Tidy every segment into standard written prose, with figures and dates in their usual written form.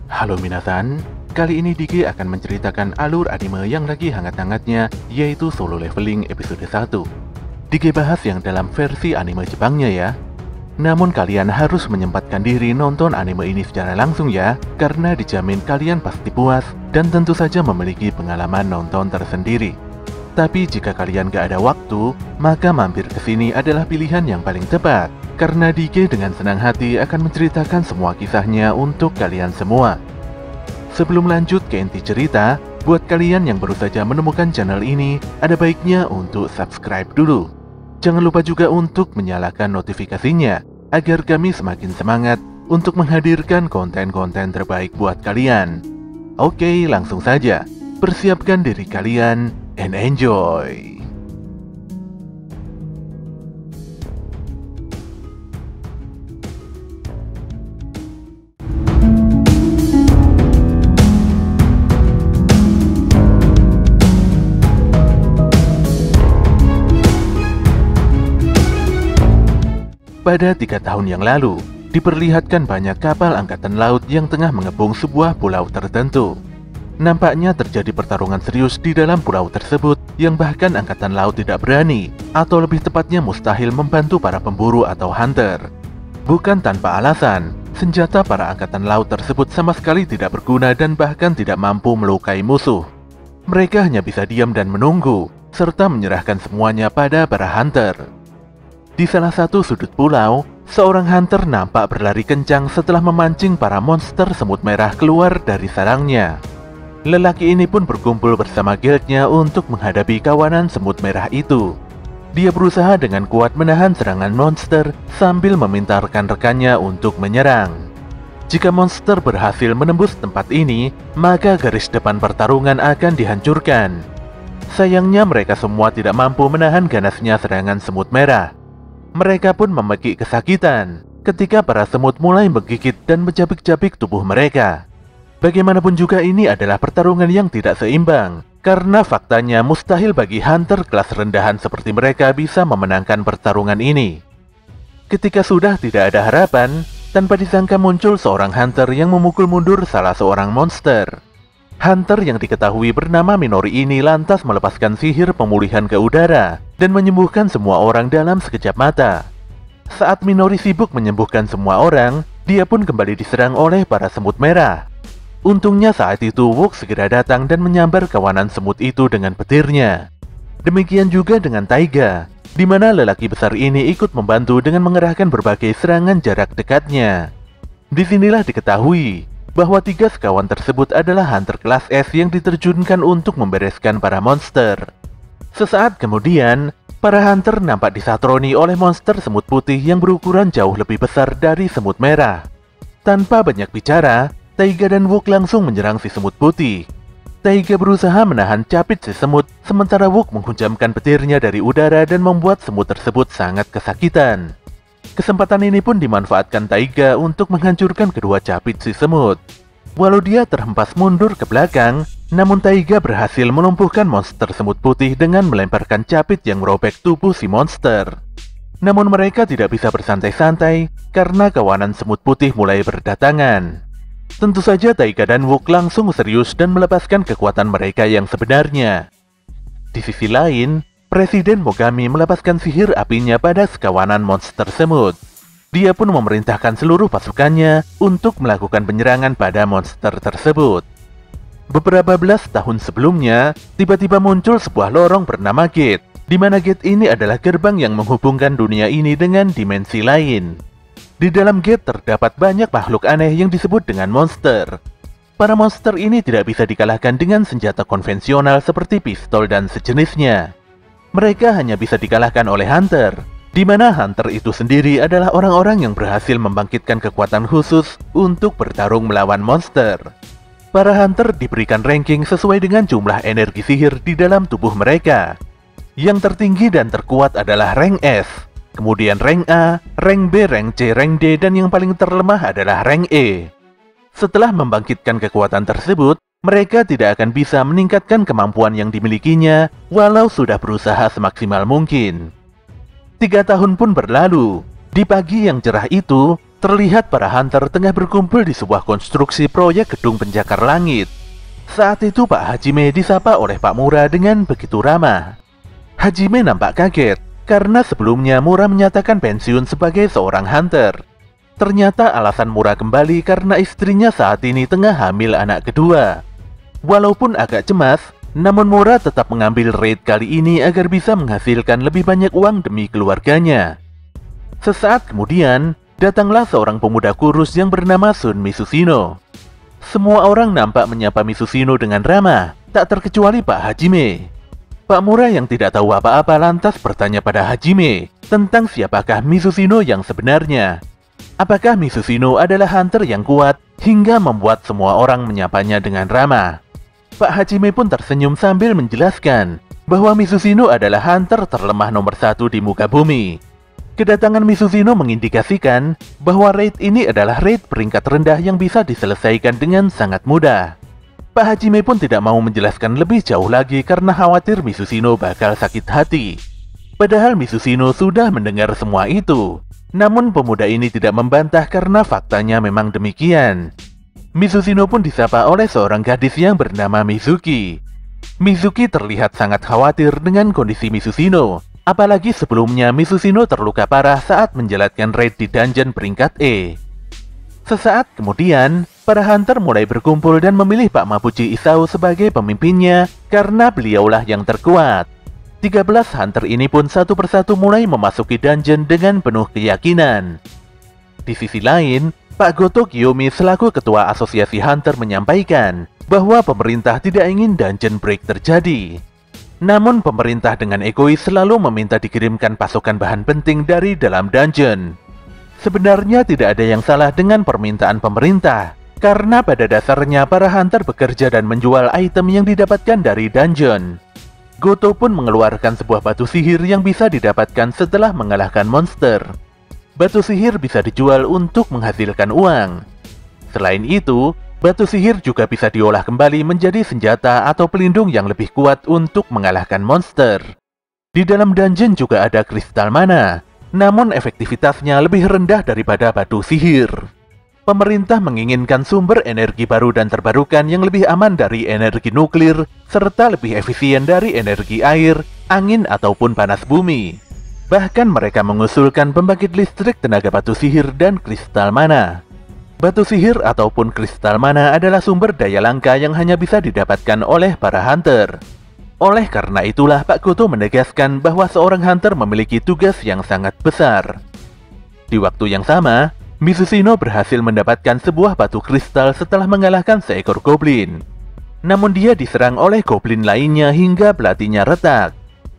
Halo minasan, kali ini Diki akan menceritakan alur anime yang lagi hangat-hangatnya, yaitu Solo Leveling episode 1. Diki bahas yang dalam versi anime Jepangnya ya. Namun kalian harus menyempatkan diri nonton anime ini secara langsung ya, karena dijamin kalian pasti puas dan tentu saja memiliki pengalaman nonton tersendiri. Tapi jika kalian gak ada waktu, maka mampir ke sini adalah pilihan yang paling tepat. Karena Diki dengan senang hati akan menceritakan semua kisahnya untuk kalian semua. Sebelum lanjut ke inti cerita, buat kalian yang baru saja menemukan channel ini, ada baiknya untuk subscribe dulu. Jangan lupa juga untuk menyalakan notifikasinya, agar kami semakin semangat untuk menghadirkan konten-konten terbaik buat kalian. Oke, langsung saja. Persiapkan diri kalian, and enjoy! Pada 3 tahun yang lalu, diperlihatkan banyak kapal angkatan laut yang tengah mengepung sebuah pulau tertentu. Nampaknya terjadi pertarungan serius di dalam pulau tersebut yang bahkan angkatan laut tidak berani, atau lebih tepatnya mustahil membantu para pemburu atau hunter. Bukan tanpa alasan, senjata para angkatan laut tersebut sama sekali tidak berguna dan bahkan tidak mampu melukai musuh. Mereka hanya bisa diam dan menunggu, serta menyerahkan semuanya pada para hunter. Di salah satu sudut pulau, seorang hunter nampak berlari kencang setelah memancing para monster semut merah keluar dari sarangnya. Lelaki ini pun berkumpul bersama guildnya untuk menghadapi kawanan semut merah itu. Dia berusaha dengan kuat menahan serangan monster sambil meminta rekan-rekannya untuk menyerang. Jika monster berhasil menembus tempat ini, maka garis depan pertarungan akan dihancurkan. Sayangnya mereka semua tidak mampu menahan ganasnya serangan semut merah. Mereka pun memekik kesakitan ketika para semut mulai menggigit dan menjabik-jabik tubuh mereka. Bagaimanapun juga ini adalah pertarungan yang tidak seimbang, karena faktanya mustahil bagi hunter kelas rendahan seperti mereka bisa memenangkan pertarungan ini. Ketika sudah tidak ada harapan, tanpa disangka muncul seorang hunter yang memukul mundur salah seorang monster. Hunter yang diketahui bernama Minori ini lantas melepaskan sihir pemulihan ke udara dan menyembuhkan semua orang dalam sekejap mata. Saat Minori sibuk menyembuhkan semua orang, dia pun kembali diserang oleh para semut merah. Untungnya saat itu Wook segera datang dan menyambar kawanan semut itu dengan petirnya. Demikian juga dengan Taiga, di mana lelaki besar ini ikut membantu dengan mengerahkan berbagai serangan jarak dekatnya. Disinilah diketahui bahwa 3 sekawan tersebut adalah hunter kelas S yang diterjunkan untuk membereskan para monster. Sesaat kemudian, para hunter nampak disatroni oleh monster semut putih yang berukuran jauh lebih besar dari semut merah. Tanpa banyak bicara, Taiga dan Wook langsung menyerang si semut putih. Taiga berusaha menahan capit si semut, sementara Wook menghunjamkan petirnya dari udara dan membuat semut tersebut sangat kesakitan. Kesempatan ini pun dimanfaatkan Taiga untuk menghancurkan kedua capit si semut. Walau dia terhempas mundur ke belakang, namun Taiga berhasil melumpuhkan monster semut putih dengan melemparkan capit yang merobek tubuh si monster. Namun mereka tidak bisa bersantai-santai karena kawanan semut putih mulai berdatangan. Tentu saja Taiga dan Wook langsung serius dan melepaskan kekuatan mereka yang sebenarnya. Di sisi lain, Presiden Mogami melepaskan sihir apinya pada sekawanan monster semut. Dia pun memerintahkan seluruh pasukannya untuk melakukan penyerangan pada monster tersebut. Beberapa belas tahun sebelumnya, tiba-tiba muncul sebuah lorong bernama Gate, di mana Gate ini adalah gerbang yang menghubungkan dunia ini dengan dimensi lain. Di dalam Gate terdapat banyak makhluk aneh yang disebut dengan monster. Para monster ini tidak bisa dikalahkan dengan senjata konvensional seperti pistol dan sejenisnya. Mereka hanya bisa dikalahkan oleh hunter, di mana hunter itu sendiri adalah orang-orang yang berhasil membangkitkan kekuatan khusus untuk bertarung melawan monster. Para hunter diberikan ranking sesuai dengan jumlah energi sihir di dalam tubuh mereka. Yang tertinggi dan terkuat adalah rank S, kemudian rank A, rank B, rank C, rank D, dan yang paling terlemah adalah rank E. Setelah membangkitkan kekuatan tersebut, mereka tidak akan bisa meningkatkan kemampuan yang dimilikinya walau sudah berusaha semaksimal mungkin. 3 tahun pun berlalu. Di pagi yang cerah itu, Terlihat para hunter tengah berkumpul di sebuah konstruksi proyek gedung pencakar langit. Saat itu Pak Hajime disapa oleh Pak Mura dengan begitu ramah. Hajime nampak kaget karena sebelumnya Mura menyatakan pensiun sebagai seorang hunter. Ternyata alasan Mura kembali karena istrinya saat ini tengah hamil anak kedua. Walaupun agak cemas, namun Mura tetap mengambil raid kali ini agar bisa menghasilkan lebih banyak uang demi keluarganya. Sesaat kemudian, datanglah seorang pemuda kurus yang bernama Sun Misusino. Semua orang nampak menyapa Misusino dengan ramah, tak terkecuali Pak Hajime. Pak Mura yang tidak tahu apa-apa lantas bertanya pada Hajime tentang siapakah Misusino yang sebenarnya. Apakah Misusino adalah hunter yang kuat hingga membuat semua orang menyapanya dengan ramah? Pak Hajime pun tersenyum sambil menjelaskan bahwa Misusino adalah hunter terlemah nomor 1 di muka bumi. Kedatangan Misusino mengindikasikan bahwa raid ini adalah raid peringkat rendah yang bisa diselesaikan dengan sangat mudah. Pak Hajime pun tidak mau menjelaskan lebih jauh lagi karena khawatir Misusino bakal sakit hati. Padahal Misusino sudah mendengar semua itu. Namun pemuda ini tidak membantah karena faktanya memang demikian. Misusino pun disapa oleh seorang gadis yang bernama Mizuki. Mizuki terlihat sangat khawatir dengan kondisi Misusino. Apalagi sebelumnya Misusino terluka parah saat menjalankan raid di dungeon peringkat E. Sesaat kemudian, para hunter mulai berkumpul dan memilih Pak Mabuchi Isao sebagai pemimpinnya karena beliaulah yang terkuat. 13 hunter ini pun satu persatu mulai memasuki dungeon dengan penuh keyakinan. Di sisi lain, Pak Goto Kiyomi selaku ketua asosiasi hunter menyampaikan bahwa pemerintah tidak ingin dungeon break terjadi. Namun pemerintah dengan egois selalu meminta dikirimkan pasokan bahan penting dari dalam dungeon. Sebenarnya tidak ada yang salah dengan permintaan pemerintah, karena pada dasarnya para hunter bekerja dan menjual item yang didapatkan dari dungeon. Goto pun mengeluarkan sebuah batu sihir yang bisa didapatkan setelah mengalahkan monster. Batu sihir bisa dijual untuk menghasilkan uang. Selain itu, batu sihir juga bisa diolah kembali menjadi senjata atau pelindung yang lebih kuat untuk mengalahkan monster. Di dalam dungeon juga ada kristal mana, namun efektivitasnya lebih rendah daripada batu sihir. Pemerintah menginginkan sumber energi baru dan terbarukan yang lebih aman dari energi nuklir, serta lebih efisien dari energi air, angin ataupun panas bumi. Bahkan mereka mengusulkan pembangkit listrik tenaga batu sihir dan kristal mana. Batu sihir ataupun kristal mana adalah sumber daya langka yang hanya bisa didapatkan oleh para hunter. Oleh karena itulah Pak Goto menegaskan bahwa seorang hunter memiliki tugas yang sangat besar. Di waktu yang sama, Misusino berhasil mendapatkan sebuah batu kristal setelah mengalahkan seekor goblin. Namun dia diserang oleh goblin lainnya hingga belatinya retak.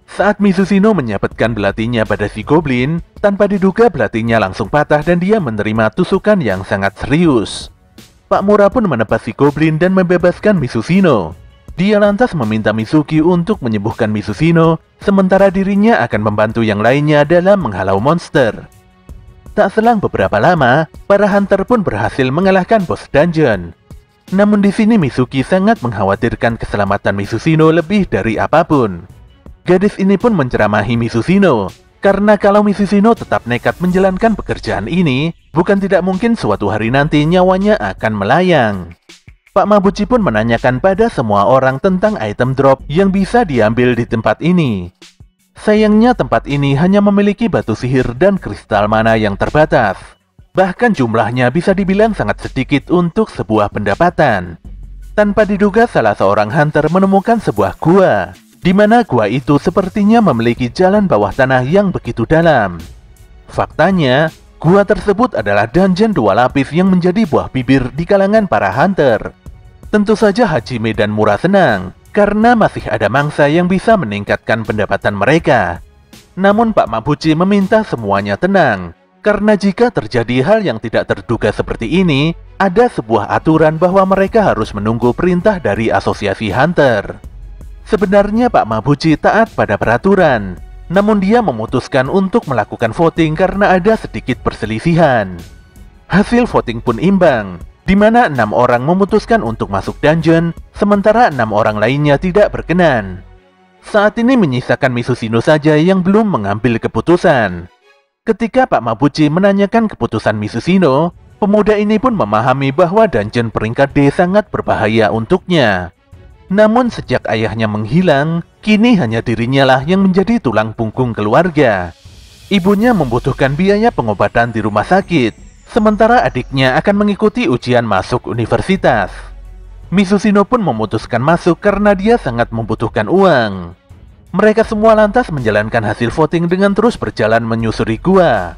Saat Misusino menyabetkan belatinya pada si goblin, tanpa diduga belatinya langsung patah dan dia menerima tusukan yang sangat serius. Pak Mura pun menebas si goblin dan membebaskan Misusino. Dia lantas meminta Mizuki untuk menyembuhkan Misusino, sementara dirinya akan membantu yang lainnya dalam menghalau monster. Tak selang beberapa lama, para hunter pun berhasil mengalahkan bos dungeon. Namun di sini Mizuki sangat mengkhawatirkan keselamatan Misusino lebih dari apapun. Gadis ini pun menceramahi Misusino, karena kalau Misusino tetap nekat menjalankan pekerjaan ini, bukan tidak mungkin suatu hari nanti nyawanya akan melayang. Pak Mabuchi pun menanyakan pada semua orang tentang item drop yang bisa diambil di tempat ini. Sayangnya tempat ini hanya memiliki batu sihir dan kristal mana yang terbatas. Bahkan jumlahnya bisa dibilang sangat sedikit untuk sebuah pendapatan. Tanpa diduga salah seorang hunter menemukan sebuah gua, di mana gua itu sepertinya memiliki jalan bawah tanah yang begitu dalam. Faktanya, gua tersebut adalah dungeon 2 lapis yang menjadi buah bibir di kalangan para hunter. Tentu saja Hajime dan Mura senang, karena masih ada mangsa yang bisa meningkatkan pendapatan mereka. Namun Pak Mabuchi meminta semuanya tenang, karena jika terjadi hal yang tidak terduga seperti ini, ada sebuah aturan bahwa mereka harus menunggu perintah dari asosiasi hunter. Sebenarnya Pak Mabuchi taat pada peraturan, namun dia memutuskan untuk melakukan voting karena ada sedikit perselisihan. Hasil voting pun imbang, di mana 6 orang memutuskan untuk masuk dungeon, sementara 6 orang lainnya tidak berkenan. Saat ini menyisakan Misusino saja yang belum mengambil keputusan. Ketika Pak Mabuchi menanyakan keputusan Mizushino, pemuda ini pun memahami bahwa dungeon peringkat D sangat berbahaya untuknya. Namun sejak ayahnya menghilang, kini hanya dirinya lah yang menjadi tulang punggung keluarga. Ibunya membutuhkan biaya pengobatan di rumah sakit, sementara adiknya akan mengikuti ujian masuk universitas. Mizushino pun memutuskan masuk karena dia sangat membutuhkan uang. Mereka semua lantas menjalankan hasil voting dengan terus berjalan menyusuri gua.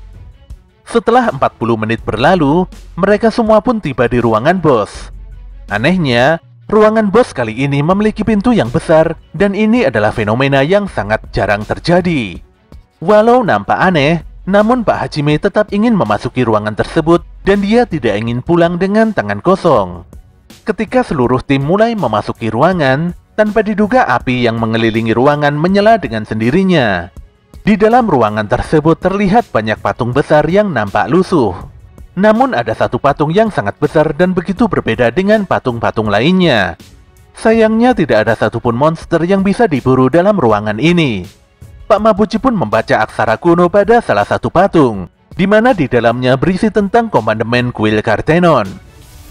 Setelah 40 menit berlalu, mereka semua pun tiba di ruangan bos. Anehnya, ruangan bos kali ini memiliki pintu yang besar, dan ini adalah fenomena yang sangat jarang terjadi. Walau nampak aneh, namun Pak Hajime tetap ingin memasuki ruangan tersebut, dan dia tidak ingin pulang dengan tangan kosong. Ketika seluruh tim mulai memasuki ruangan, tanpa diduga api yang mengelilingi ruangan menyala dengan sendirinya. Di dalam ruangan tersebut terlihat banyak patung besar yang nampak lusuh. Namun ada satu patung yang sangat besar dan begitu berbeda dengan patung-patung lainnya. Sayangnya tidak ada satupun monster yang bisa diburu dalam ruangan ini. Pak Mabuchi pun membaca aksara kuno pada salah satu patung, di mana di dalamnya berisi tentang komandemen kuil Kartenon.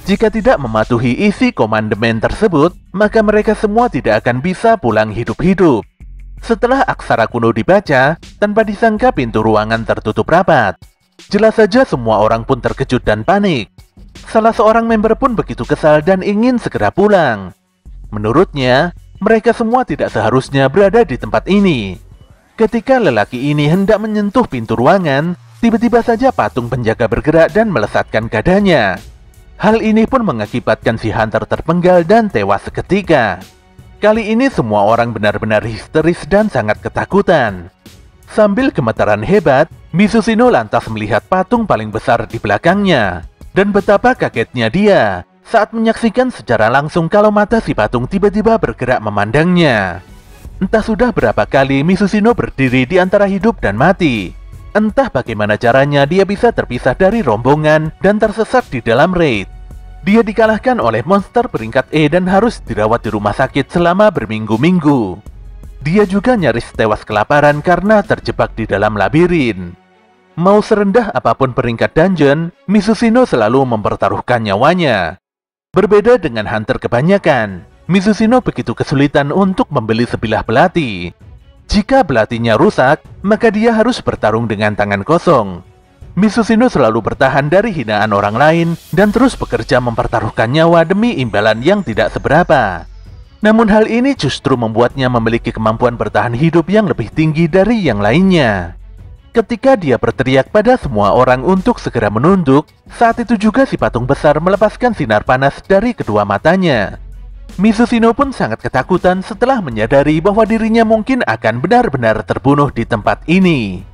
Jika tidak mematuhi isi komandemen tersebut, maka mereka semua tidak akan bisa pulang hidup-hidup. Setelah aksara kuno dibaca, tanpa disangka pintu ruangan tertutup rapat. Jelas saja semua orang pun terkejut dan panik. Salah seorang member pun begitu kesal dan ingin segera pulang. Menurutnya, mereka semua tidak seharusnya berada di tempat ini. Ketika lelaki ini hendak menyentuh pintu ruangan, tiba-tiba saja patung penjaga bergerak dan melesatkan dadanya. Hal ini pun mengakibatkan si Hunter terpenggal dan tewas seketika. Kali ini semua orang benar-benar histeris dan sangat ketakutan. Sambil gemetaran hebat, Mizushino lantas melihat patung paling besar di belakangnya. Dan betapa kagetnya dia saat menyaksikan secara langsung kalau mata si patung tiba-tiba bergerak memandangnya. Entah sudah berapa kali Mizushino berdiri di antara hidup dan mati. Entah bagaimana caranya dia bisa terpisah dari rombongan dan tersesat di dalam raid. Dia dikalahkan oleh monster peringkat E dan harus dirawat di rumah sakit selama berminggu-minggu. Dia juga nyaris tewas kelaparan karena terjebak di dalam labirin. Mau serendah apapun peringkat dungeon, Mizushino selalu mempertaruhkan nyawanya. Berbeda dengan Hunter kebanyakan, Mizushino begitu kesulitan untuk membeli sebilah belati. Jika belatinya rusak, maka dia harus bertarung dengan tangan kosong. Mizushino selalu bertahan dari hinaan orang lain dan terus bekerja mempertaruhkan nyawa demi imbalan yang tidak seberapa. Namun hal ini justru membuatnya memiliki kemampuan bertahan hidup yang lebih tinggi dari yang lainnya. Ketika dia berteriak pada semua orang untuk segera menunduk, saat itu juga si patung besar melepaskan sinar panas dari kedua matanya. Mizushino pun sangat ketakutan setelah menyadari bahwa dirinya mungkin akan benar-benar terbunuh di tempat ini.